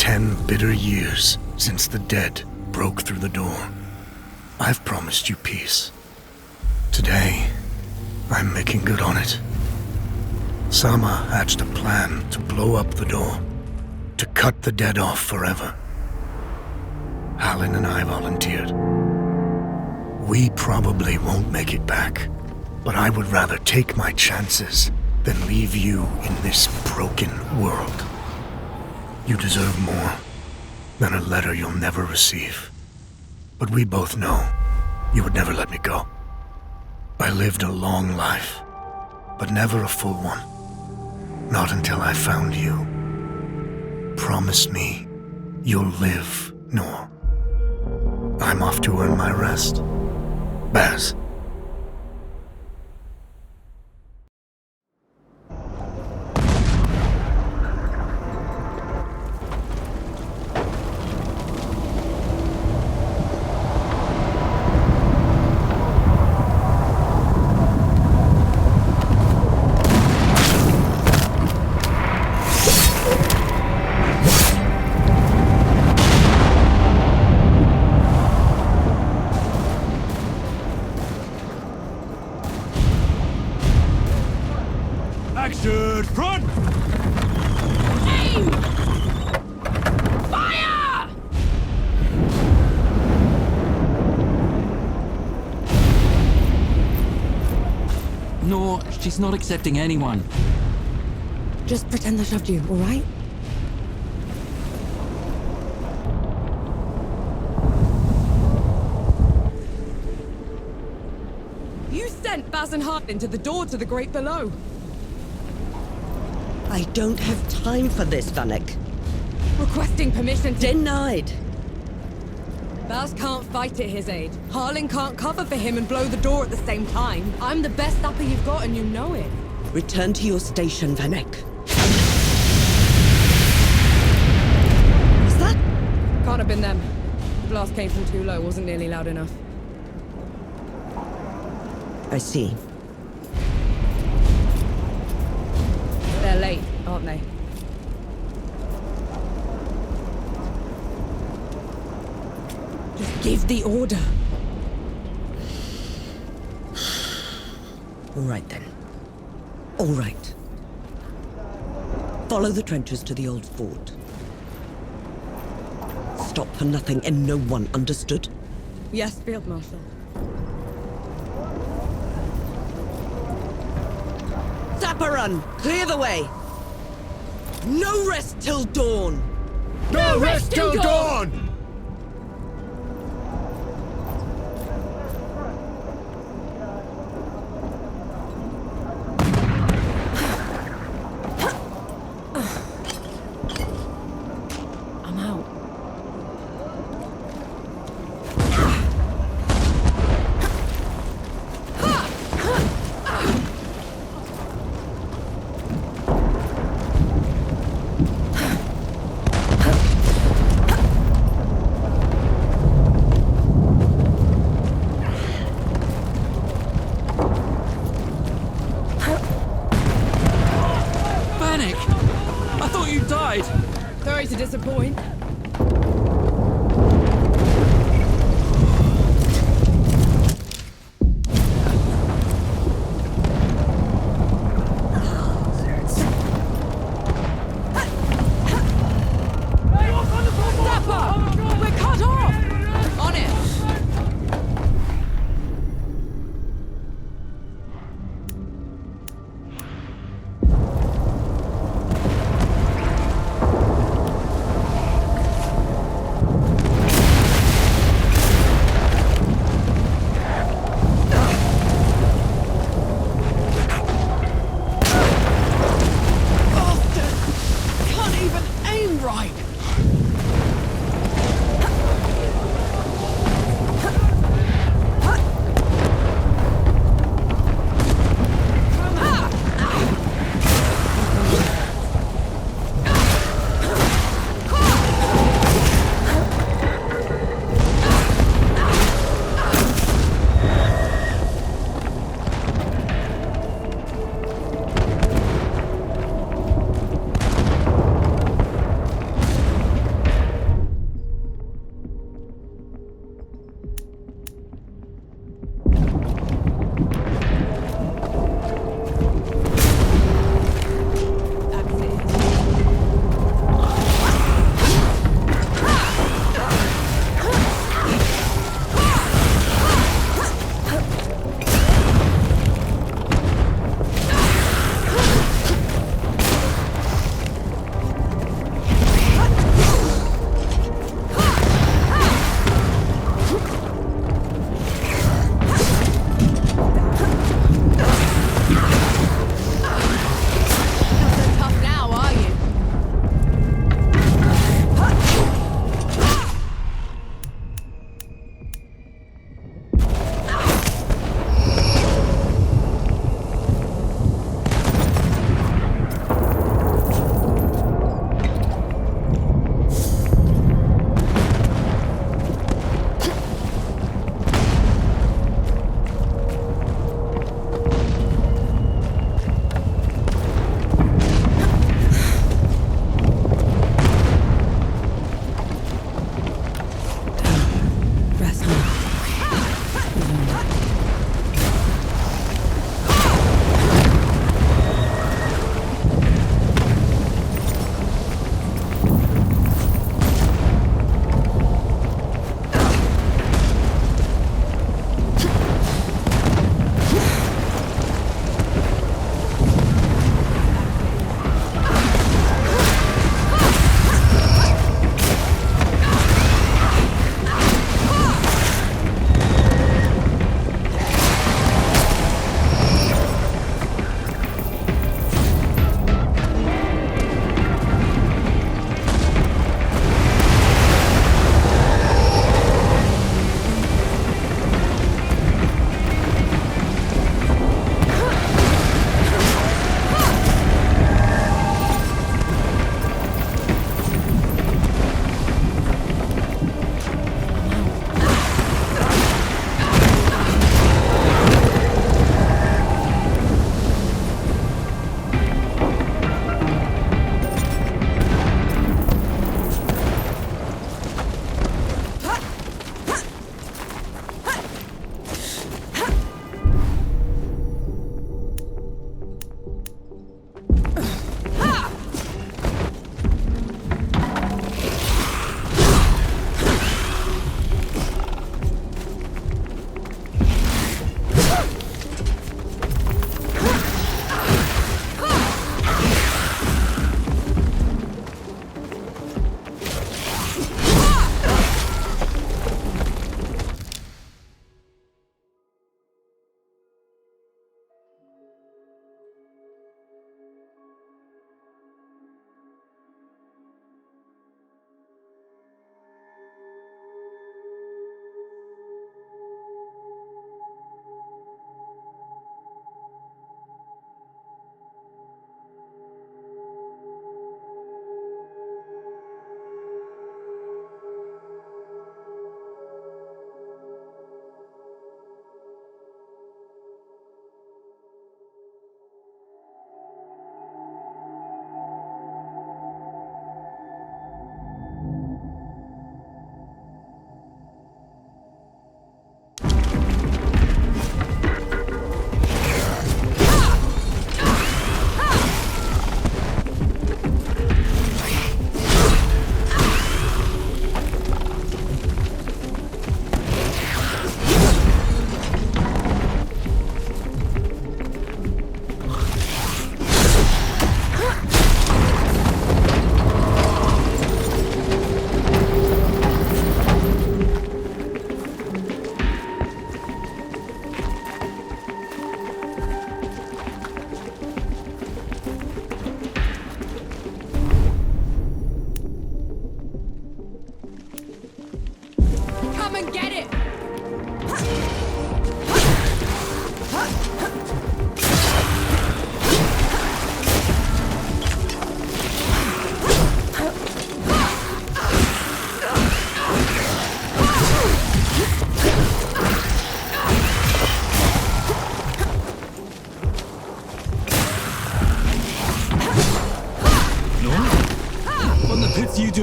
10 bitter years since the dead broke through the door. I've promised you peace. Today, I'm making good on it. Sama hatched a plan to blow up the door, to cut the dead off forever. Halin and I volunteered. We probably won't make it back, but I would rather take my chances than leave you in this broken world. You deserve more than a letter you'll never receive. But we both know you would never let me go. I lived a long life, but never a full one. Not until I found you. Promise me you'll live, Nor. I'm off to earn my rest. Baz. Action front! Aim! Fire! No, she's not accepting anyone. Just pretend I shoved you, all right? You sent Baz and Hartman to the door to the Great Below. I don't have time for this, Vanek. Requesting permission to... Denied. Baz can't fight at his age. Harlan can't cover for him and blow the door at the same time. I'm the best upper you've got and you know it. Return to your station, Vanek. Was that? Can't have been them. The blast came from too low, wasn't nearly loud enough. I see. They're late, aren't they? Just give the order. All right, then. All right. Follow the trenches to the old fort. Stop for nothing and no one, understood? Yes, Field Marshal. Zapparun, clear the way! No rest till dawn! No rest till dawn! I'm out. Vanek! I thought you died! Sorry to disappoint. Zappa! We're cut off! On it!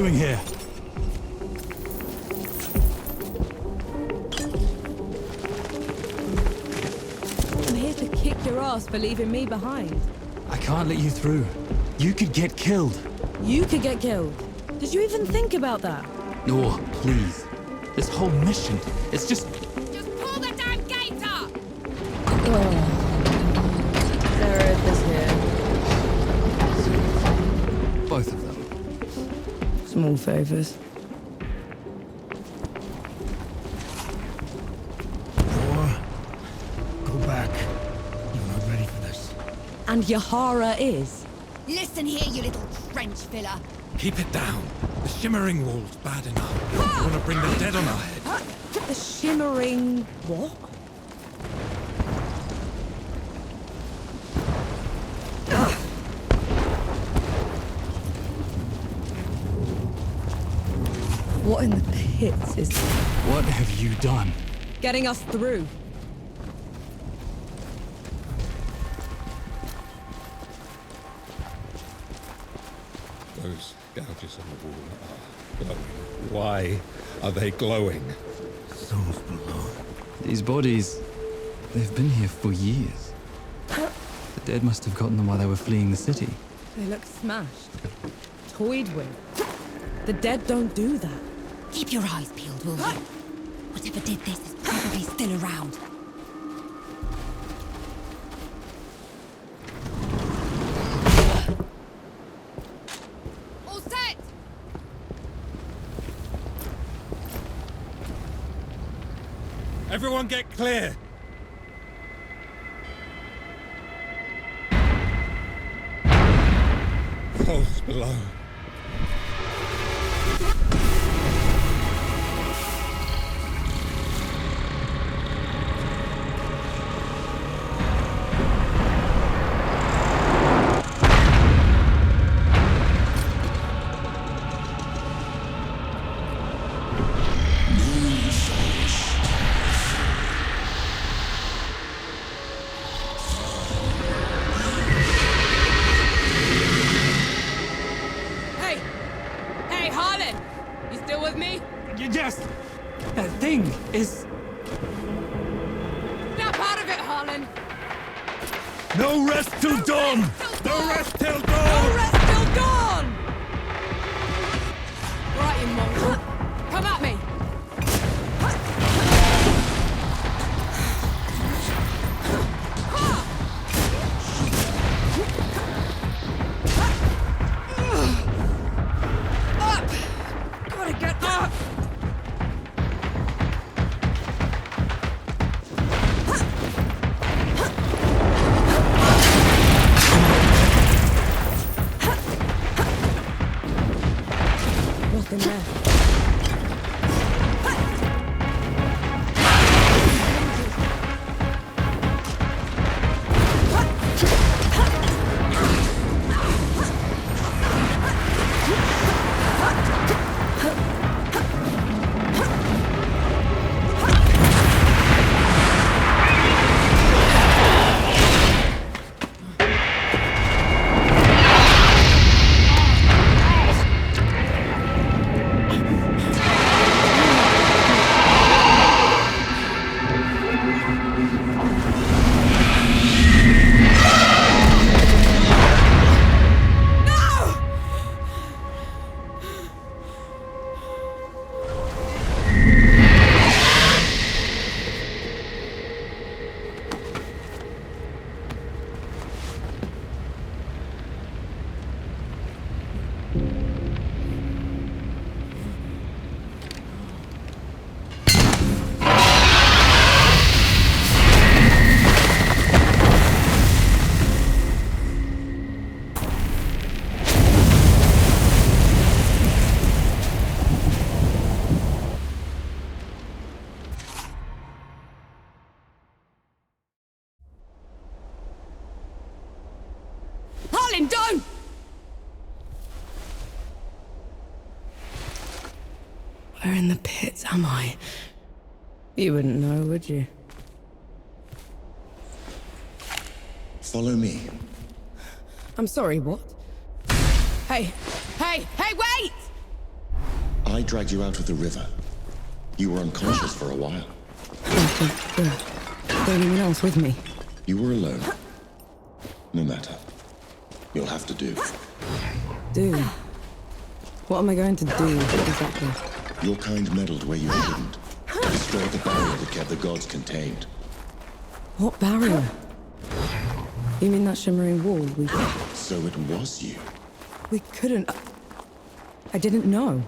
doing here? I'm here to kick your ass for leaving me behind. I can't let you through. You could get killed. You could get killed. Did you even think about that? Nor, please. This whole mission, it's just... Just pull the damn gate up! There is here. both of them. Small favors. Go back. You're not ready for this. And Yahara is. Listen here, you little trench filler. Keep it down. The shimmering wall's bad enough. You want to bring the dead on our head? The shimmering... what? What in the pits is... What have you done? getting us through? Those gouges on the wall are glowing. Why are they glowing? Souls below. These bodies, they've been here for years. The dead must have gotten them while they were fleeing the city. They look smashed. Toyed with. The dead don't do that. Keep your eyes peeled, will you? Whatever did this is probably still around. All set! Everyone get clear! Souls below. Hey, Harlan! You still with me? Yes! That thing is... Snap out of it, Harlan! No rest till dawn! No rest till No dawn! rest till dawn! Right, you mongrel. Come at me! Up! Gotta get up! Nothing left. Harlan, don't! Where in the pits am I? You wouldn't know, would you? Follow me. I'm sorry, what? Hey, wait! I dragged you out of the river, you were unconscious for a while. Is there anyone else with me? You were alone. No matter. You'll have to do. Do? What am I going to do, exactly? Your kind meddled where you shouldn't. Destroyed the barrier that kept the gods contained. What barrier? You mean that shimmering wall we... So it was you. We couldn't... I didn't know.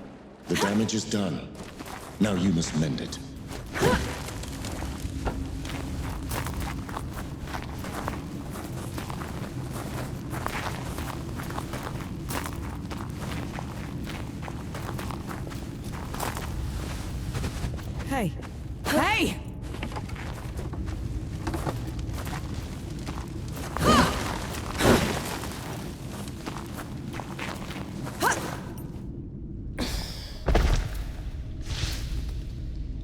The damage is done. Now you must mend it. Hey! Hey!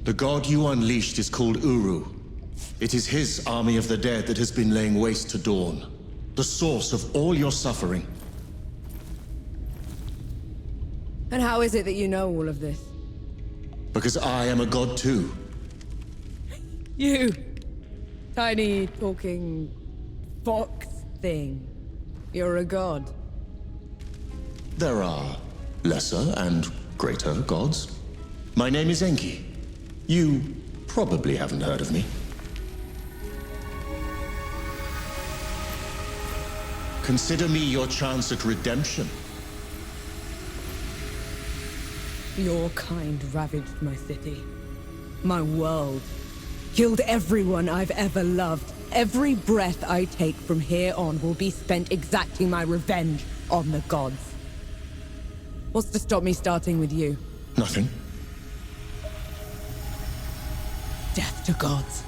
The god you unleashed is called Uru. It is his army of the dead that has been laying waste to Dawn, the source of all your suffering. And how is it that you know all of this? Because I am a god too. You! Tiny, talking... fox thing. You're a god. There are lesser and greater gods. My name is Enki. You probably haven't heard of me. Consider me your chance at redemption. Your kind ravaged my city. My world. Killed everyone I've ever loved. Every breath I take from here on will be spent exacting my revenge on the gods. What's to stop me starting with you? Nothing. Death to gods.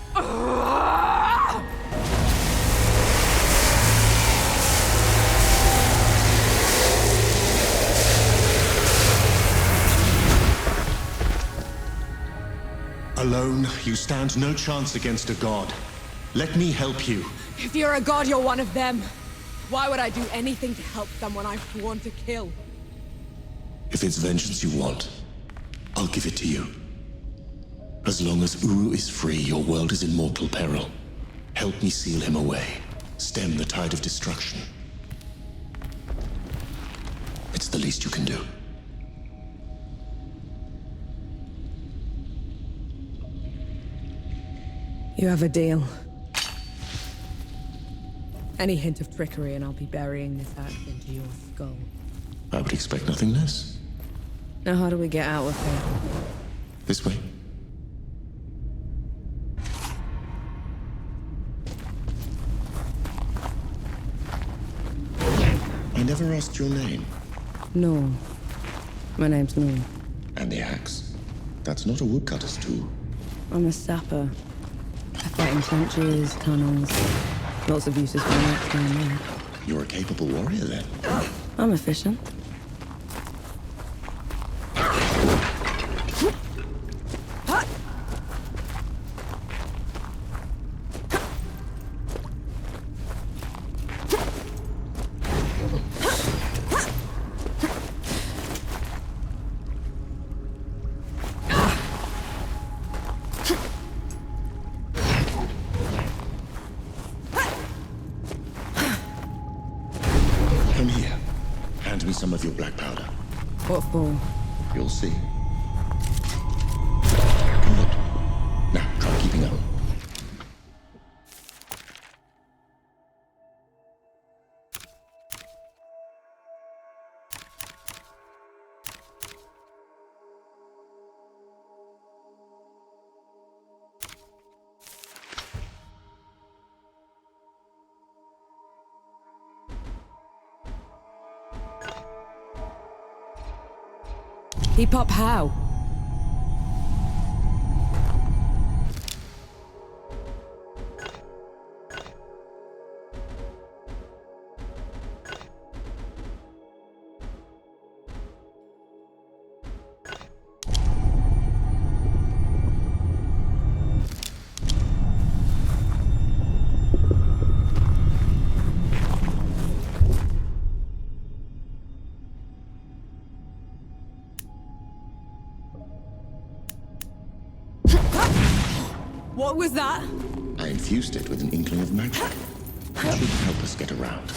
Alone, you stand no chance against a god. Let me help you. If you're a god, you're one of them. Why would I do anything to help someone I've sworn to kill? If it's vengeance you want, I'll give it to you. As long as Uru is free, your world is in mortal peril. Help me seal him away. Stem the tide of destruction. It's the least you can do. You have a deal. Any hint of trickery and I'll be burying this axe into your skull. I would expect nothing less. Now how do we get out of here? This way. I never asked your name. Nor. My name's Nor. And the axe. That's not a woodcutter's tool. I'm a sapper. I fight in trenches, tunnels. Lots of uses for an axe down there. You're a capable warrior, then. I'm efficient. Come here. Hand me some of your black powder. What for? You'll see. Good. Now, try keeping up. Keep up how? What was that? I infused it with an inkling of magic. It should help us get around.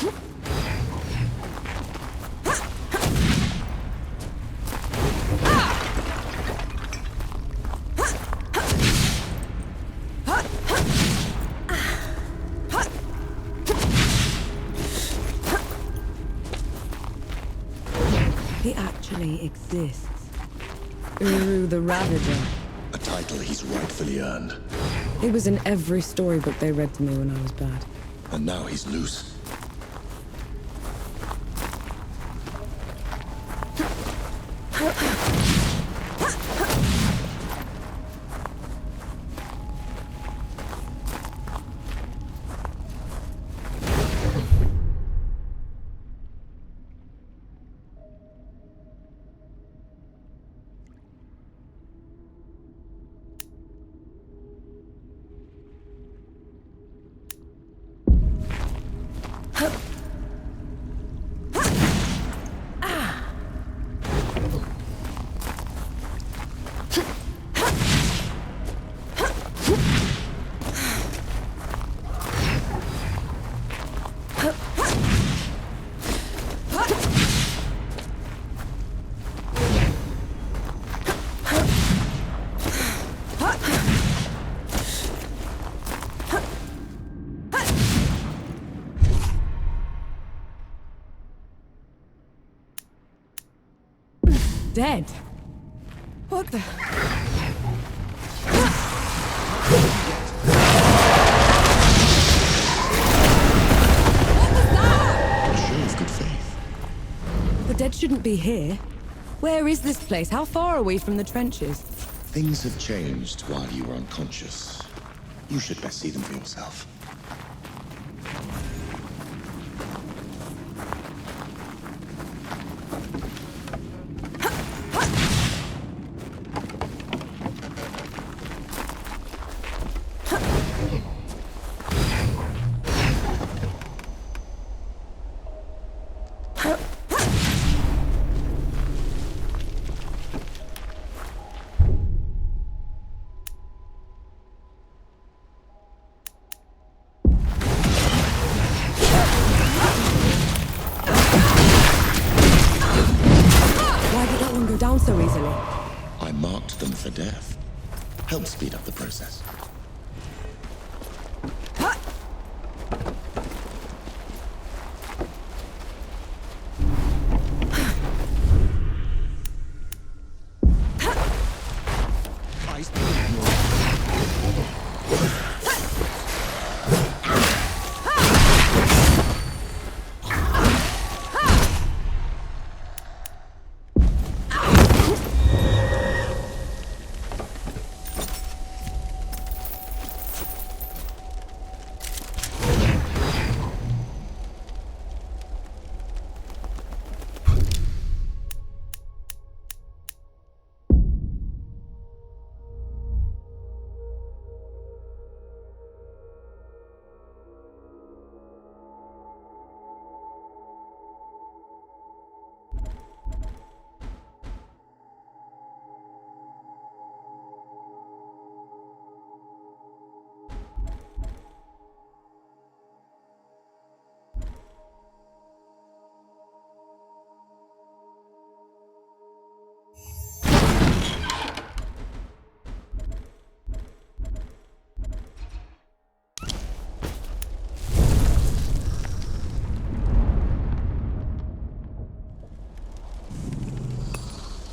He actually exists. Uru the Ravager. A title he's rightfully earned. He was in every storybook they read to me when I was bad. And now he's loose. Dead? What the? A show of good faith. The dead shouldn't be here. Where is this place? How far are we from the trenches? Things have changed while you were unconscious. You should best see them for yourself. Down so easily. I marked them for death. Help speed up the process.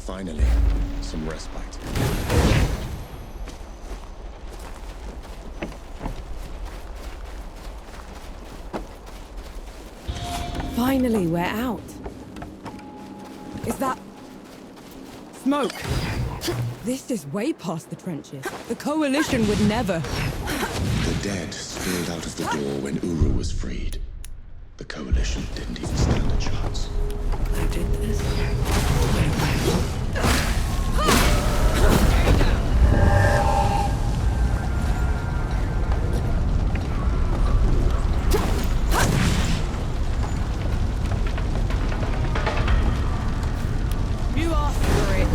Finally, some respite. Finally, we're out. Is that... smoke? This is way past the trenches. The Coalition would never... The dead spilled out of the door when Uru was freed. The Coalition didn't even stand a chance. I did this. You asked for it.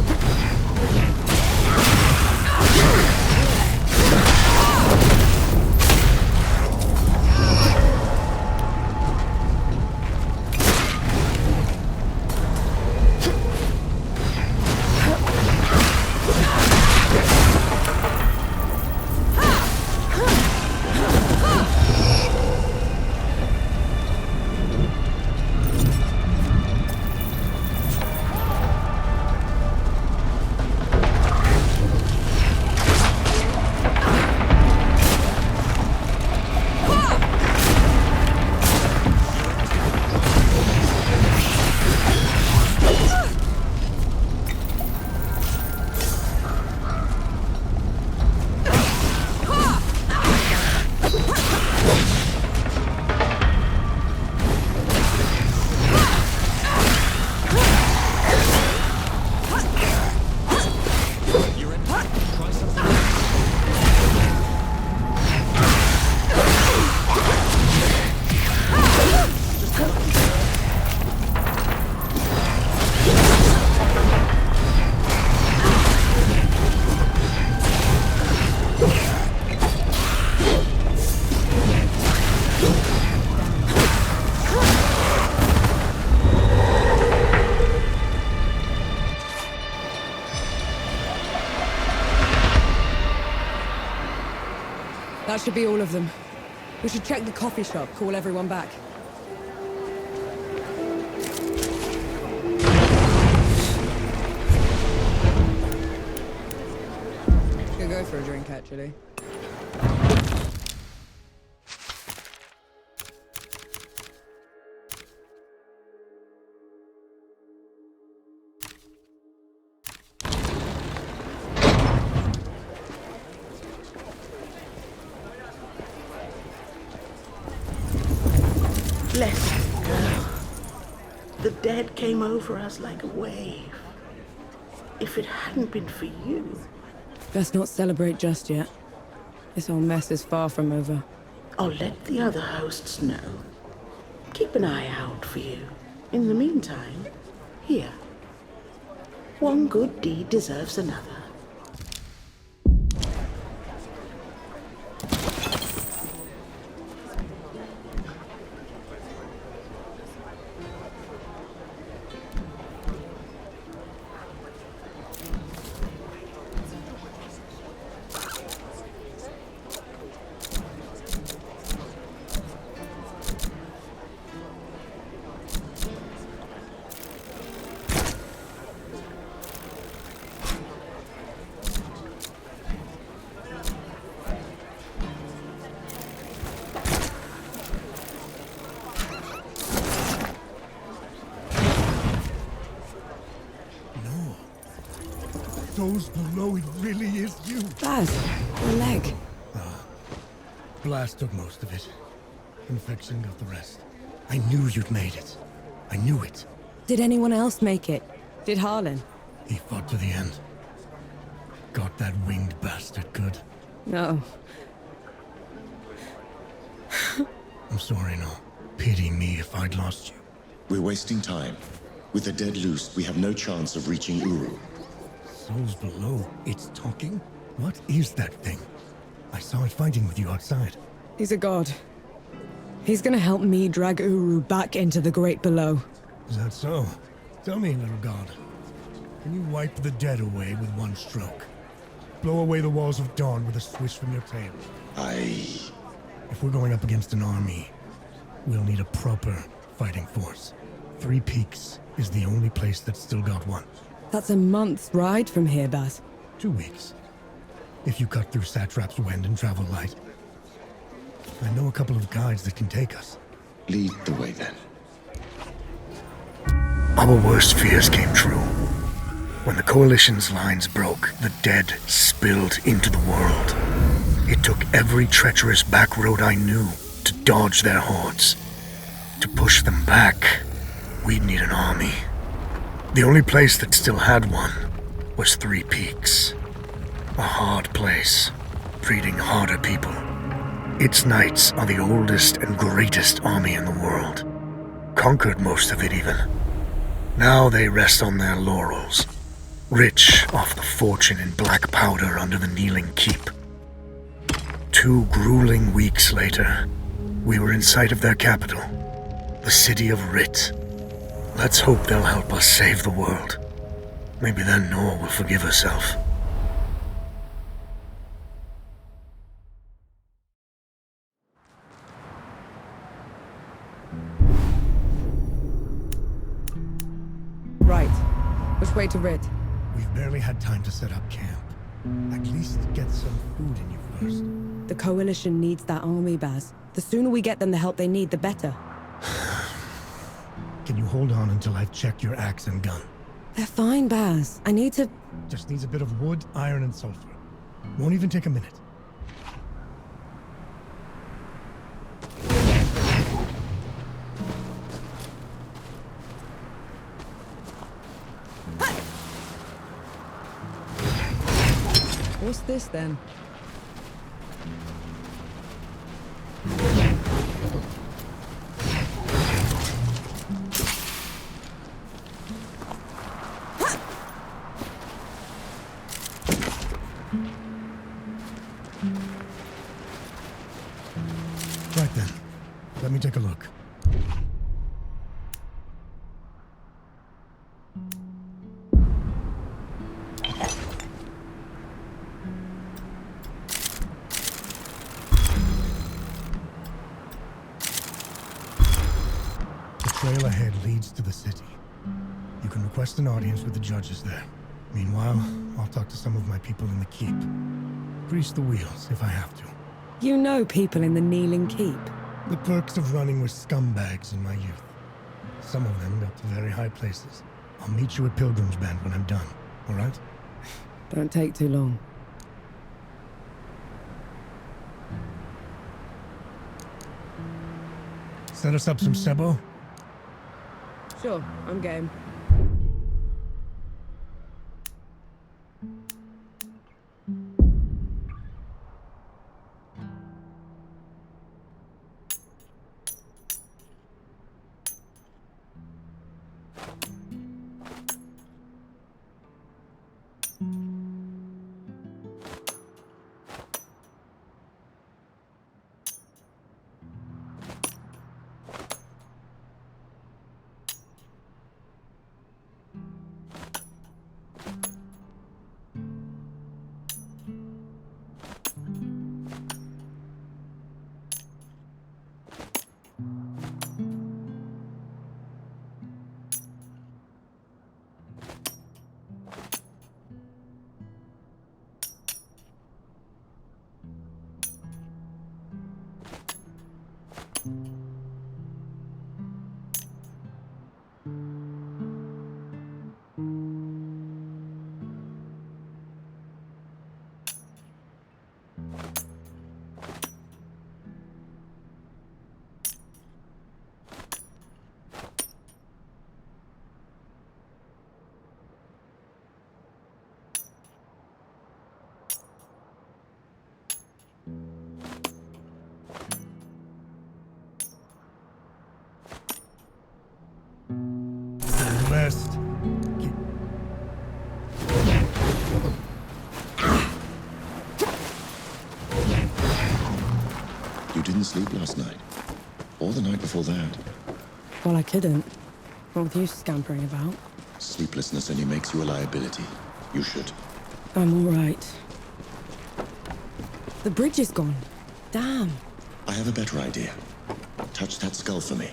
That should be all of them. We should check the coffee shop, call everyone back. Should go for a drink, actually. Blessed girl. The dead came over us like a wave. If it hadn't been for you... Best not celebrate just yet. This whole mess is far from over. I'll let the other hosts know. Keep an eye out for you. In the meantime, here. One good deed deserves another. Those below, it really is you. Baz, your leg. Blast took most of it. Infection got the rest. I knew you'd made it. I knew it. Did anyone else make it? Did Harlan? He fought to the end. Got that winged bastard good. No. I'm sorry, no. Pity me if I'd lost you. We're wasting time. With the dead loose, we have no chance of reaching Uru. Souls below. It's talking? What is that thing? I saw it fighting with you outside. He's a god. He's gonna help me drag Uru back into the great below. Is that so? Tell me, little god. Can you wipe the dead away with one stroke? Blow away the walls of dawn with a swish from your tail? If we're going up against an army, we'll need a proper fighting force. Three Peaks is the only place that's still got one. That's a month's ride from here, Baz. 2 weeks. If you cut through Satrap's Wind and travel light. I know a couple of guides that can take us. Lead the way, then. Our worst fears came true. When the Coalition's lines broke, the dead spilled into the world. It took every treacherous back road I knew to dodge their hordes. To push them back, we'd need an army. The only place that still had one was Three Peaks. A hard place, breeding harder people. Its knights are the oldest and greatest army in the world. Conquered most of it even. Now they rest on their laurels, rich off the fortune in black powder under the kneeling keep. 2 grueling weeks later, we were in sight of their capital, the city of Rit. Let's hope they'll help us save the world. Maybe then Nor will forgive herself. Right. Which way to Rid? We've barely had time to set up camp. At least get some food in you first. The Coalition needs that army, Baz. The sooner we get them the help they need, the better. Can you hold on until I've checked your axe and gun? They're fine, Baz. I need to... Just needs a bit of wood, iron, and sulfur. Won't even take a minute. What's this, then? Right then. Let me take a look. The trail ahead leads to the city. You can request an audience with the judges there. Meanwhile, I'll talk to some of my people in the keep. Grease the wheels if I have to. You know people in the Kneeling Keep. The perks of running with scumbags in my youth. Some of them got to very high places. I'll meet you at Pilgrim's Band when I'm done, all right? Don't take too long. Set us up some sebo? Sure, I'm game. Best. You didn't sleep last night? Or the night before that? Well, I couldn't. Not with you scampering about. Sleeplessness only makes you a liability. You should. I'm all right. The bridge is gone. Damn. I have a better idea. Touch that skull for me.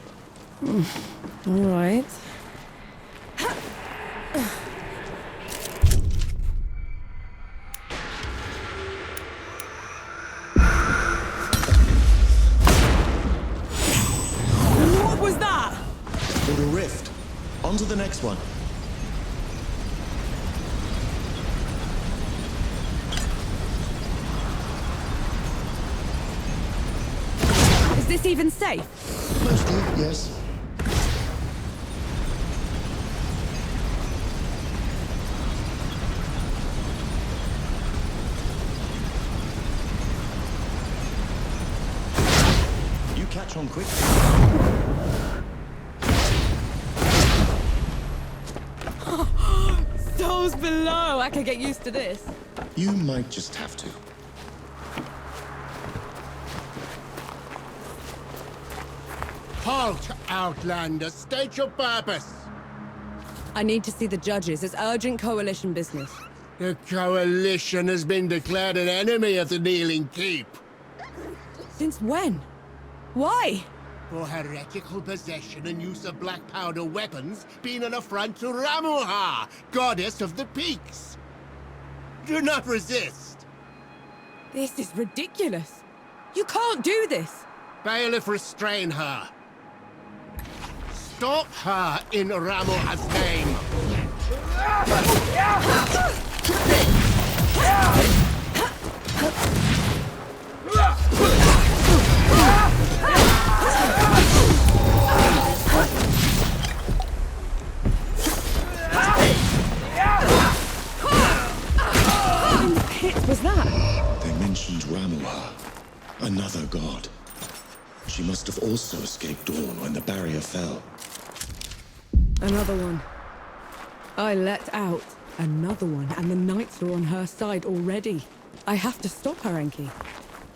All right. What was that? Called a rift. On to the next one. Is this even safe? Mostly, yes. You catch on quick. Souls below. I could get used to this. You might just have to. Halt, Outlander. State your purpose. I need to see the judges. It's urgent coalition business. The Coalition has been declared an enemy of the Kneeling Keep. Since when? Why? For heretical possession and use of black powder weapons being an affront to Ramuha, goddess of the peaks. Do not resist. This is ridiculous. You can't do this. Bailiff, restrain her. Stop her in Ramuha's name. What was that? They mentioned Ramuha, another god. She must have also escaped Dawn when the barrier fell. Another one. I let out another one, and the knights are on her side already. I have to stop her, Enki.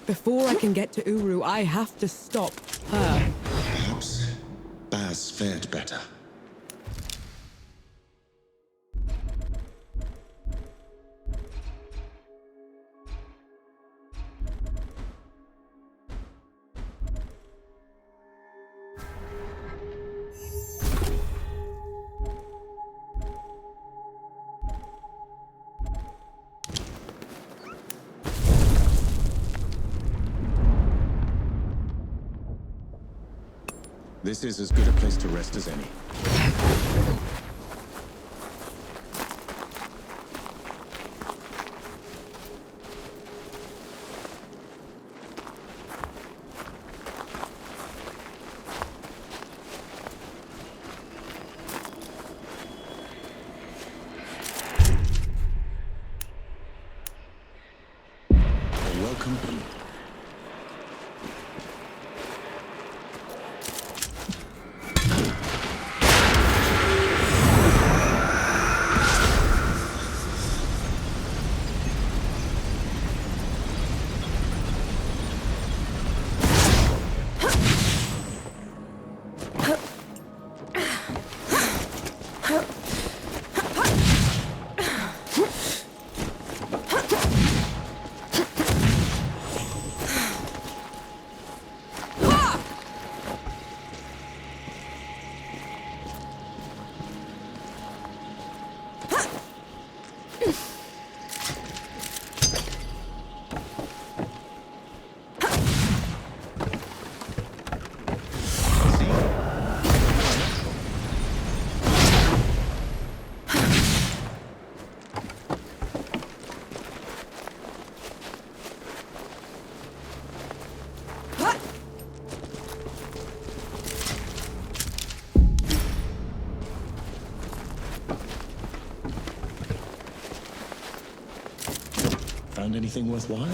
Before I can get to Uru, I have to stop her. has fared better. This is as good a place to rest as any. A welcome home. Found anything worthwhile?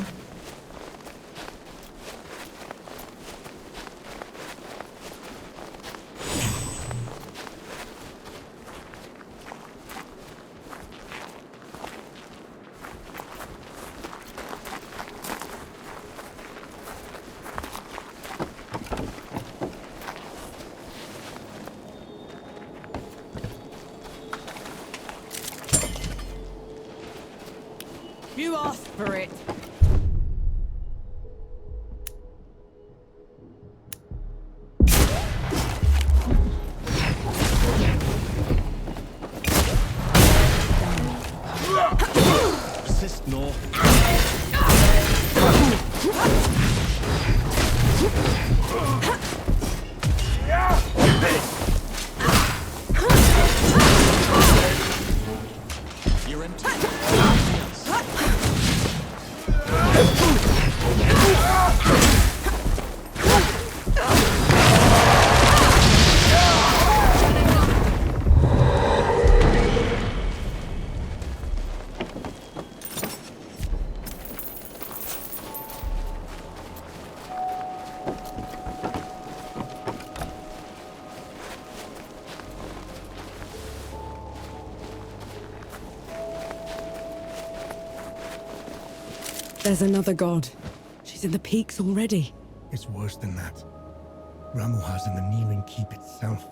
You asked for it. Persist, Nor. You're empty. There's another god. She's in the peaks already. It's worse than that. Ramuha's in the kneeling keep itself.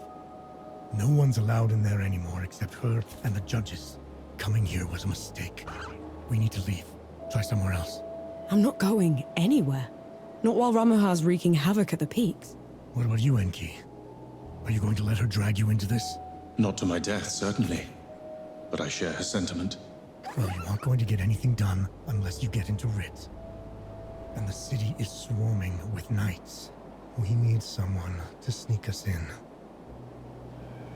No one's allowed in there anymore except her and the judges. Coming here was a mistake. We need to leave. Try somewhere else. I'm not going anywhere. Not while Ramuha's wreaking havoc at the peaks. What about you, Enki? Are you going to let her drag you into this? Not to my death, certainly. But I share her sentiment. Well, you aren't going to get anything done unless you get into Rit. And the city is swarming with knights. We need someone to sneak us in.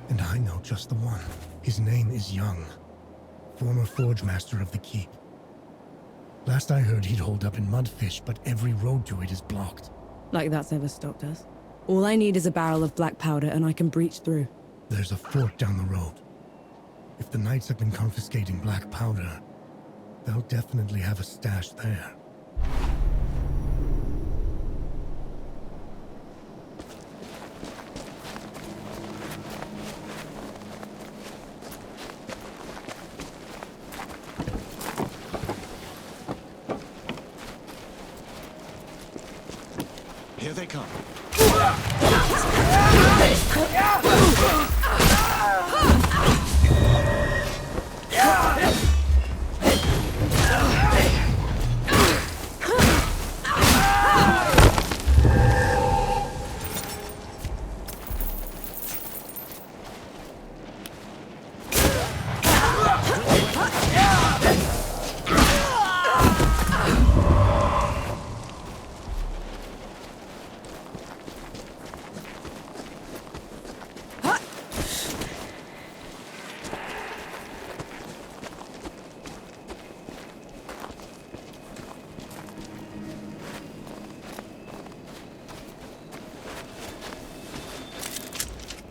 And I know just the one. His name is Young, former forge master of the keep. Last I heard, he'd hold up in Mudfish, but every road to it is blocked. Like that's never stopped us. All I need is a barrel of black powder and I can breach through. There's a fort down the road. If the knights have been confiscating black powder, they'll definitely have a stash there. Here they come.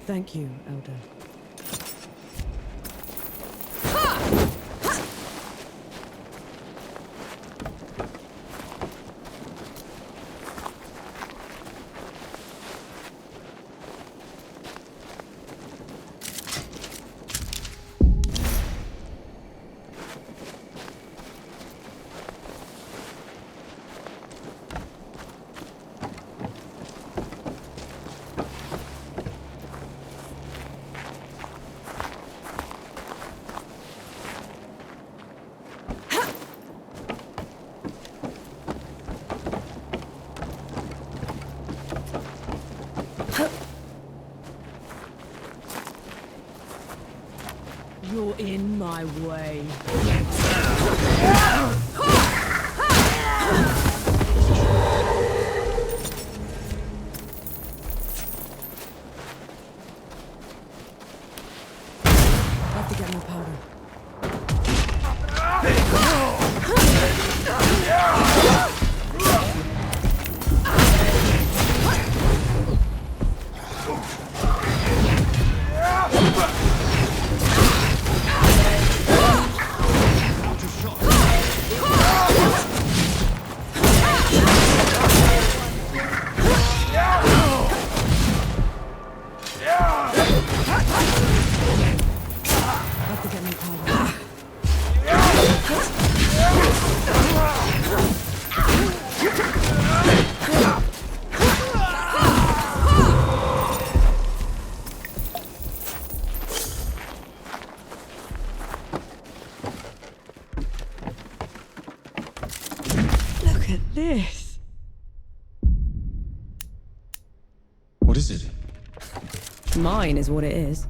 Thank you, Elder. You're in my way. Have to get more powder. Look at this. What is it? Mine is what it is.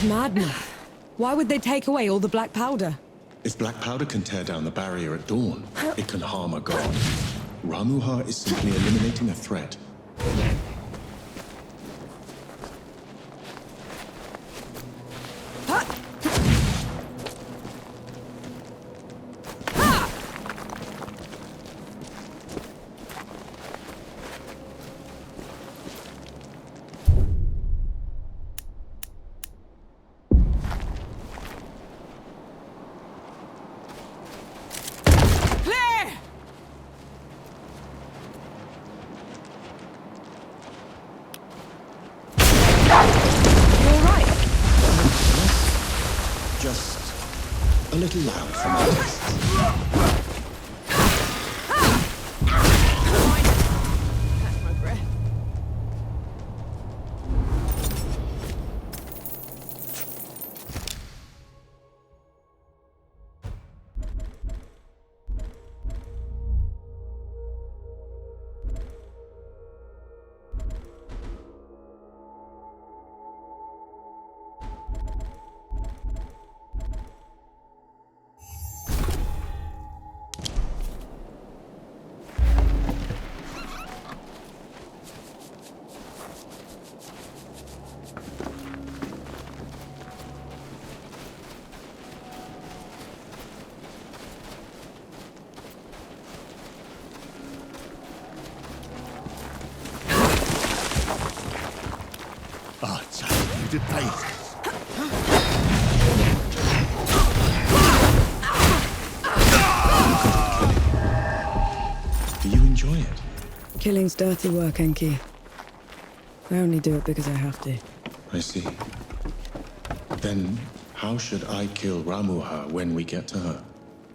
Madness. Why would they take away all the black powder? If black powder can tear down the barrier at dawn, it can harm a god. Ramuha is simply eliminating a threat. A little loud for my tastes. Catch my breath. Ah, child, you places. Do you enjoy it? Killing's dirty work, Enki. I only do it because I have to. I see. Then, how should I kill Ramuha when we get to her?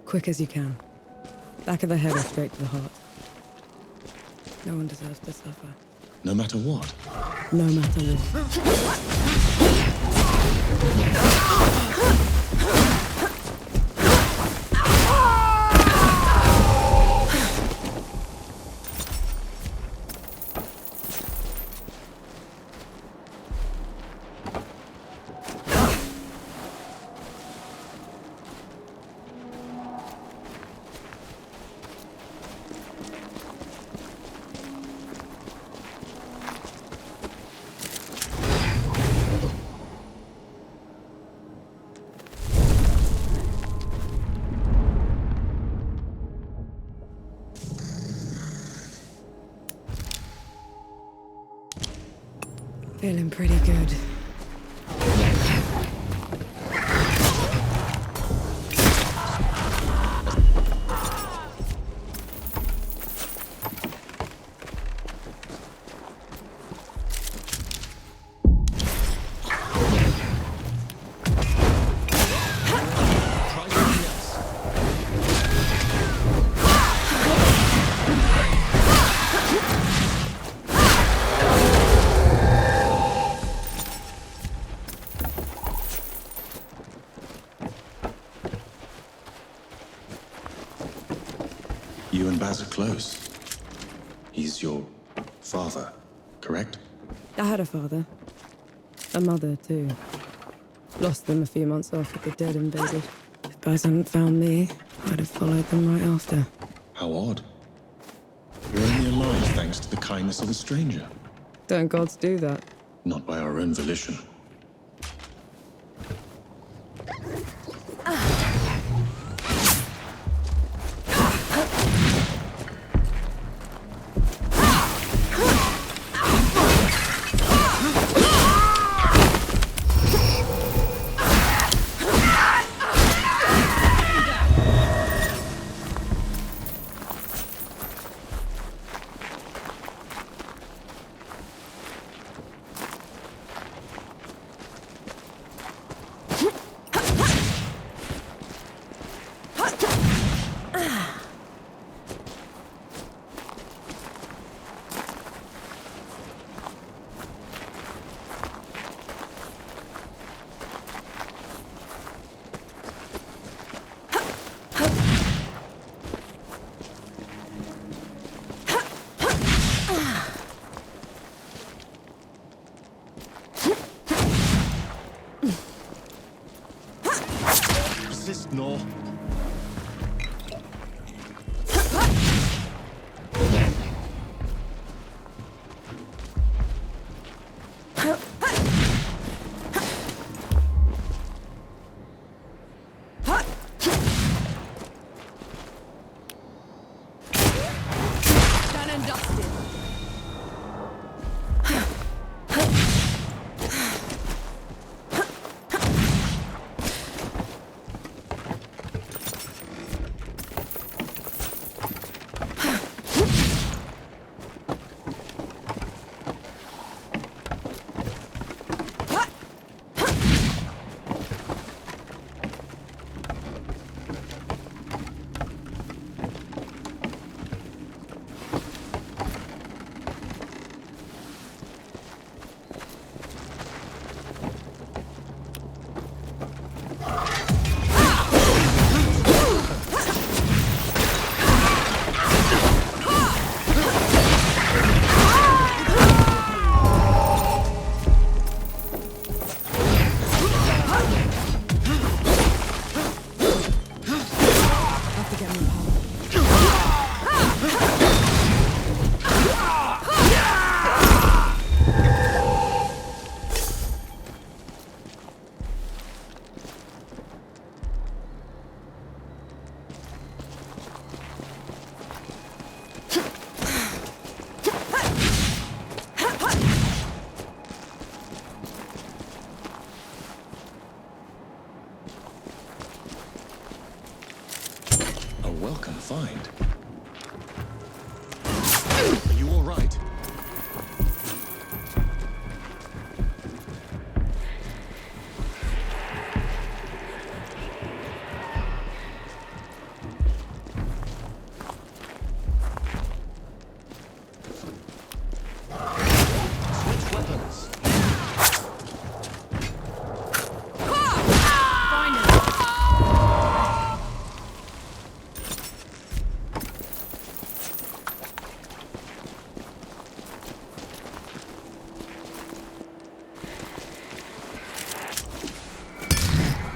Quick as you can. Back of the head or straight to the heart. No one deserves to suffer. No matter what? No matter what. Feeling pretty good. You and Baz are close. He's your father, correct? I had a father. A mother, too. Lost them a few months after the dead invaded. If Baz hadn't found me, I'd have followed them right after. How odd. You're only alive thanks to the kindness of a stranger. Don't gods do that? Not by our own volition. Resist, Nor. Done and dusted. welcome find. Are you all right? Switch weapons.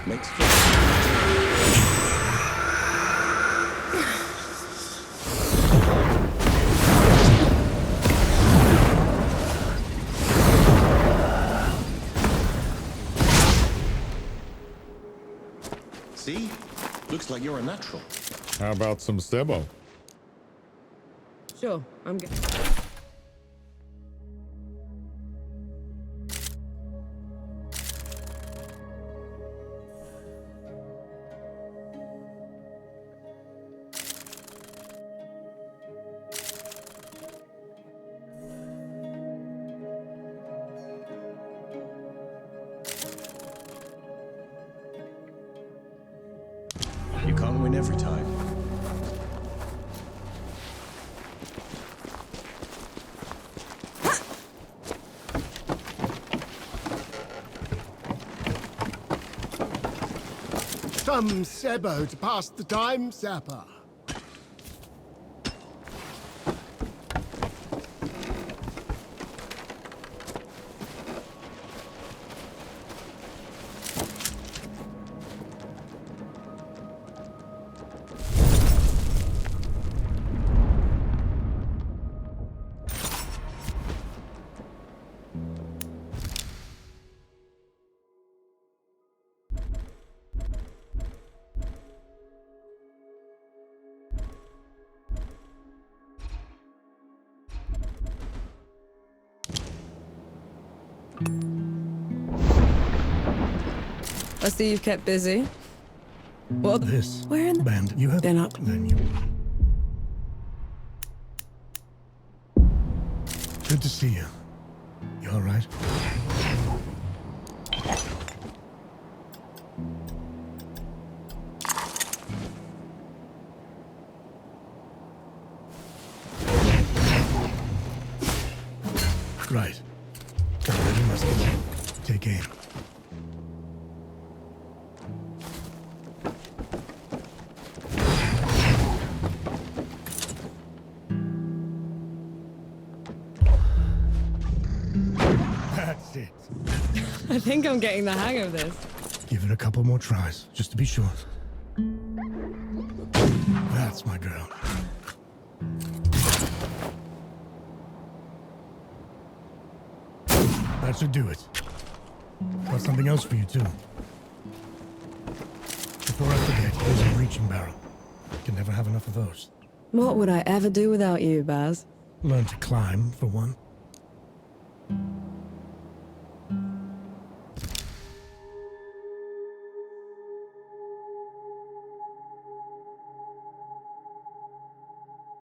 Makes See? Looks like you're a natural. How about some Sebo? Sure, I'm good. You can't win every time. Some Sebo to pass the time, Sapper. I see you've kept busy. What? This Where in the band you have They're not- then you. Good to see you. You all right? Right. Now you must take aim. That's it. I think I'm getting the hang of this. Give it a couple more tries, just to be sure. That's my girl. That should do it. Got something else for you, too. Before I forget, here's a breaching barrel. Can never have enough of those. What would I ever do without you, Baz? Learn to climb, for one.